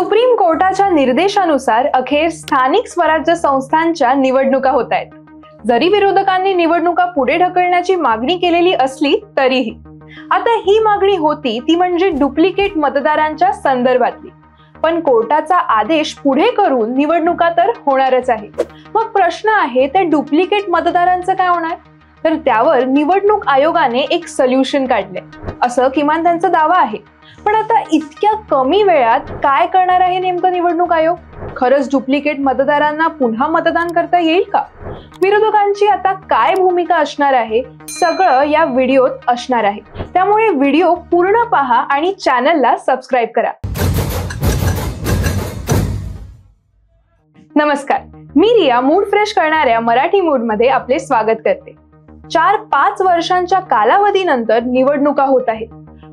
Supreme कोर्टाच्या निर्देशानुसार अखेर स्थानिक स्वराज्य संस्थांच्या निवडणुका होत आहेत. जरी विरोधकांनी निवडणुका पुढे ढकलण्याची मागणी केलेली असली तरीही आता ही मागणी होती ती म्हणजे डुप्लिकेट मतदारांच्या संदर्भातली. पण कोर्टाचा आदेश पुढे करून निवडणुका तर होणारच आहे. मग प्रश्न आहे त्या डुप्लिकेट मतदारांचं काय होणार? तर त्यावर निवडणूक आयोगाने एक सोल्युशन काढले असं किमान त्यांचा दावा आहे. पण आता इतक्या कमी वेळात काय करणार आहे नेमकं निवडणूक आयोग? खरंच डुप्लिकेट मतदारांना पुन्हा मतदान करता येईल का? विरोधकांची आता काय भूमिका असणार आहे सगळं या व्हिडिओत असणार आहे. त्यामुळे व्हिडिओ पूर्ण पहा आणि चॅनलला सबस्क्राईब करा. नमस्कार, मी रिया मूड फ्रेश करणाऱ्या मराठी मूड मध्ये आपले स्वागत करते. 4-5 वर्षांच्या कालावधीनंतर निवडणुका होत आहेत,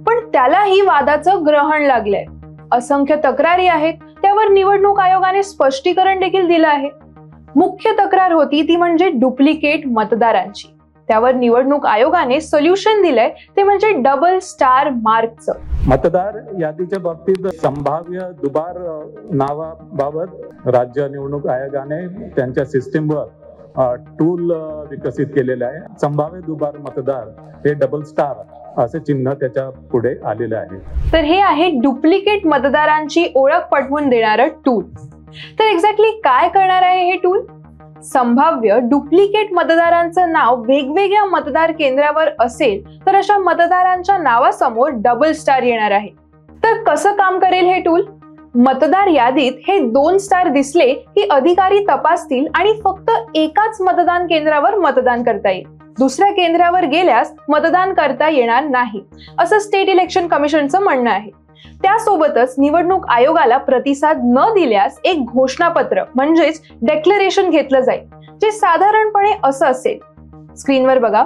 पण त्यालाही वादाचं ग्रहण लागलंय. असंख्य तक्रारी आहेत, त्यावर निवडणूक आयोगाने स्पष्टीकरण देखील दिलं आहे. मुख्य तक्रार होती ती म्हणजे डुप्लिकेट मतदारांची. त्यावर निवडणूक आयोगाने सोल्युशन दिलंय ते म्हणजे डबल स्टार मार्कचं. मतदार यादीच्या बाबतीत संभाव्य दुबार नावाबाबत राज्य निवडणूक आयोगाने त्यांच्या सिस्टीमवर टूल विकसित केलेलं आहे. संभाव्य दुबार मतदार हे डबल स्टार असे चिन्ह त्याच्या पुढे आलेलं आहे. तर हे आहे डुप्लिकेट मतदारांची ओळख पटवून देणारं टूल. तर एक्झॅक्टली काय करणार आहे हे टूल? संभाव्य डुप्लिकेट मतदारांचं नाव वेगवेगळ्या मतदार केंद्रावर असेल तर अशा मतदारांच्या नावासमोर डबल स्टार येणार आहे. तर कसं काम करेल हे टूल? मतदार यादीत हे 2 स्टार दिसले की अधिकारी तपासतील आणि फक्त एकाच मतदान केंद्रावर मतदान करता येईल. दुसऱ्या केंद्रावर गेल्यास मतदान करता येणार नाही असं स्टेट इलेक्शन कमिशनचं म्हणणं आहे. त्यासोबतच निवडणूक आयोगाला प्रतिसाद न दिल्यास एक घोषणापत्र म्हणजेच डेक्लरेशन घेतलं जाईल, जे साधारणपणे असं असेल. स्क्रीनवर बघा,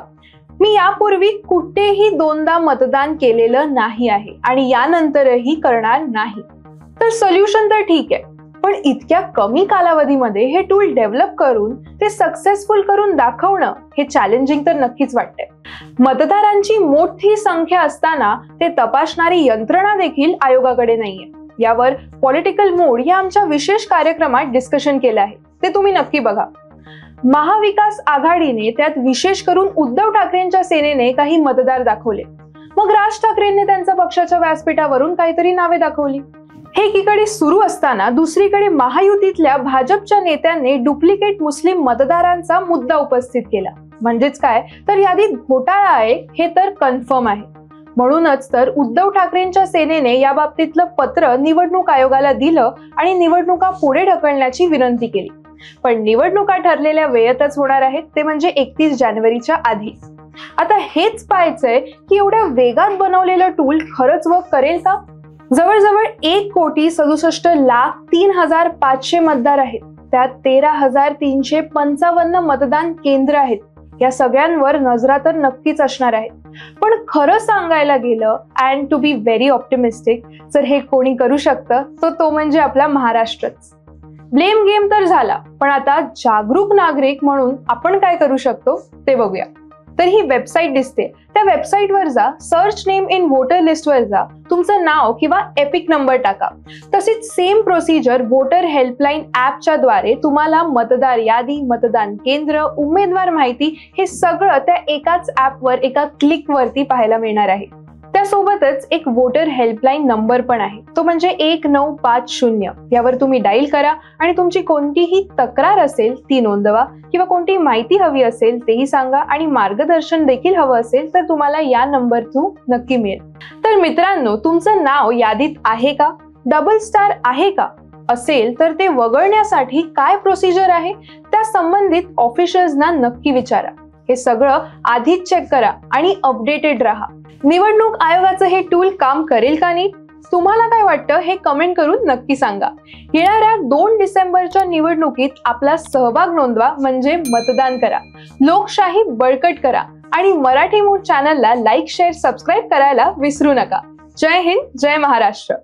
मी यापूर्वी कुठेही 2दा मतदान केलेलं नाही आहे आणि यानंतरही करणार नाही. तर सोल्युशन तर ठीक आहे, पण इतक्या कमी कालावधीमध्ये हे टूल डेव्हलप करून ते सक्सेसफुल करून दाखवणं हे चॅलेंजिंग तर नक्कीच वाटतंय. मतदारांची मोठी संख्या असताना ते तपासणारी यंत्रणा देखील आयोगाकडे नाहीये. यावर पॉलिटिकल मूड या आमच्या विशेष कार्यक्रमात डिस्कशन केलं आहे, ते तुम्ही नक्की बघा. महाविकास आघाडीने त्यात विशेष करून उद्धव ठाकरेंच्या सेनेने काही मतदार दाखवले. मग राज ठाकरेंनी त्यांच्या पक्षाच्या व्यासपीठावरून काहीतरी नावे दाखवली. हे एकीकडे सुरू असताना दुसरीकडे महायुतीतल्या भाजपच्या नेत्यांनी डुप्लिकेट मुस्लिम मतदारांचा मुद्दा उपस्थित केला. म्हणजेच काय, तर यादीत घोटाळा आहे हे तर कन्फर्म आहे. म्हणूनच तर उद्धव ठाकरेंच्या सेनेने या बाबतीतलं पत्र निवडणूक आयोगाला दिलं आणि निवडणुका पुढे ढकलण्याची विनंती केली. पण निवडणुका ठरलेल्या वेळेतच होणार आहेत, ते म्हणजे 31 जानेवारीच्या आधी. आता हेच पाहायचंय की एवढ्या वेगात बनवलेलं टूल खरंच वर्क करेल का? जवळजवळ 1,67,03,500 मतदार आहेत. त्यात 13,355 मतदान केंद्र आहेत. या सगळ्यांवर नजरा तर नक्कीच असणार आहेत. पण खरं सांगायला गेलं, and to be very optimistic, जर हे कोणी करू शकतं तर तो म्हणजे आपला महाराष्ट्रच. ब्लेम गेम तर झाला, पण आता जागरूक नागरिक म्हणून आपण काय करू शकतो ते बघूया. तर ही वेबसाईट दिसते, त्या वेबसाईटवर जा, सर्च नेम इन वोटर लिस्टवर जा, तुमचं नाव किंवा एपिक नंबर टाका. तशीच सेम प्रोसिजर वोटर हेल्पलाईन ऍपच्या द्वारे तुम्हाला मतदार यादी, मतदान केंद्र, उमेदवार माहिती हे सगळं त्या एकाच ऍपवर एका क्लिकवरती पाहायला मिळणार आहे. त्यासोबतच एक वोटर हेल्पलाईन नंबर पण आहे, तो म्हणजे 1950. यावर तुम्ही डायल करा आणि तुमची कोणतीही तक्रार असेल ती नोंदवा किंवा कोणती माहिती हवी असेल तेही सांगा आणि मार्गदर्शन देखील हवं असेल तर तुम्हाला या नंबर थ्रू नक्की मिळेल. तर मित्रांनो, तुमचं नाव यादीत आहे का? डबल स्टार आहे का? असेल तर ते वगळण्यासाठी काय प्रोसिजर आहे त्या संबंधित ऑफिशियल्सना नक्की विचारा. हे सगळं आधीच चेक करा आणि अपडेटेड राहा. निवडणूक आयोगाचं हे टूल काम करेल का नीट? तुम्हाला काय वाटतं हे कमेंट करून नक्की सांगा. येणाऱ्या 2 डिसेंबरच्या निवडणुकीत आपला सहभाग नोंदवा, म्हणजे मतदान करा, लोकशाही बळकट करा आणि मराठी मूड चॅनलला लाईक, शेअर, सबस्क्राईब करायला विसरू नका. जय हिंद, जय महाराष्ट्र.